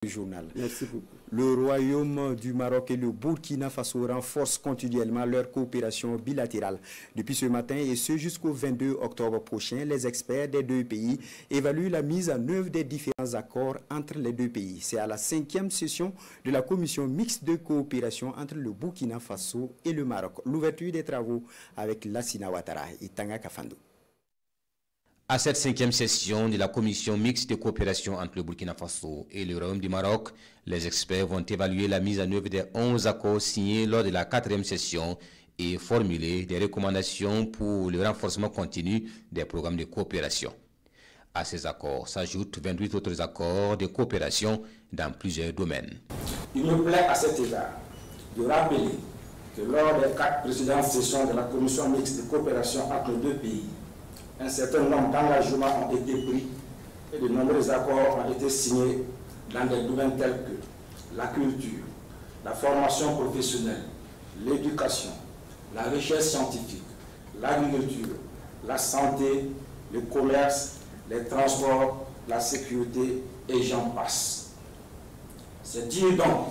Journal. Merci beaucoup. Le Royaume du Maroc et le Burkina Faso renforcent continuellement leur coopération bilatérale. Depuis ce matin et ce jusqu'au 22 octobre prochain, les experts des deux pays évaluent la mise en œuvre des différents accords entre les deux pays. C'est à la 5e session de la commission mixte de coopération entre le Burkina Faso et le Maroc. L'ouverture des travaux avec Lassina Ouattara et Tanga Kafando. À cette 5e session de la commission mixte de coopération entre le Burkina Faso et le Royaume du Maroc, les experts vont évaluer la mise en œuvre des 11 accords signés lors de la 4e session et formuler des recommandations pour le renforcement continu des programmes de coopération. À ces accords s'ajoutent 28 autres accords de coopération dans plusieurs domaines. Il me plaît à cet égard de rappeler que lors des 4 précédentes sessions de la commission mixte de coopération entre les deux pays, un certain nombre d'engagements ont été pris et de nombreux accords ont été signés dans des domaines tels que la culture, la formation professionnelle, l'éducation, la recherche scientifique, l'agriculture, la santé, le commerce, les transports, la sécurité et j'en passe. C'est dire donc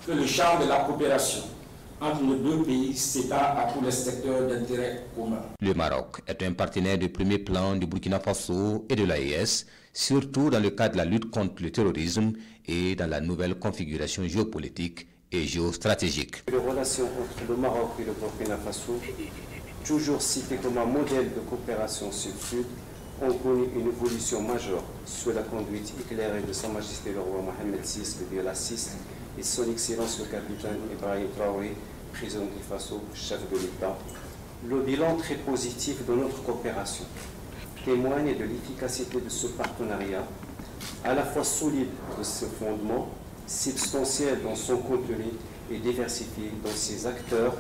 que le champ de la coopération entre les deux pays s'étend à tous les secteurs d'intérêt commun. Le Maroc est un partenaire de premier plan du Burkina Faso et de l'AES, surtout dans le cadre de la lutte contre le terrorisme et dans la nouvelle configuration géopolitique et géostratégique. Les relations entre le Maroc et le Burkina Faso, toujours citées comme un modèle de coopération sud-sud, ont connu une évolution majeure sous la conduite éclairée de Sa Majesté le roi Mohamed VI de la VI et son Excellence le capitaine Ibrahim Traoré, président du Faso, chef de l'État. Le bilan très positif de notre coopération témoigne de l'efficacité de ce partenariat, à la fois solide de ses fondements, substantiel dans son contenu et diversifié dans ses acteurs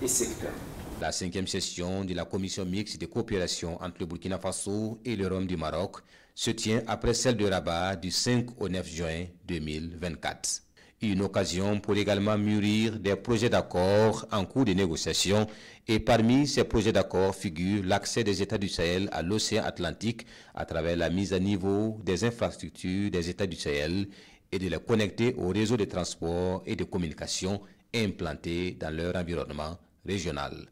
et secteurs. La 5e session de la commission mixte de coopération entre le Burkina Faso et le Royaume du Maroc se tient après celle de Rabat du 5 au 9 juin 2024. Une occasion pour également mûrir des projets d'accord en cours de négociation et parmi ces projets d'accord figure l'accès des États du Sahel à l'océan Atlantique à travers la mise à niveau des infrastructures des États du Sahel et de les connecter au réseau de transport et de communication implantés dans leur environnement régional.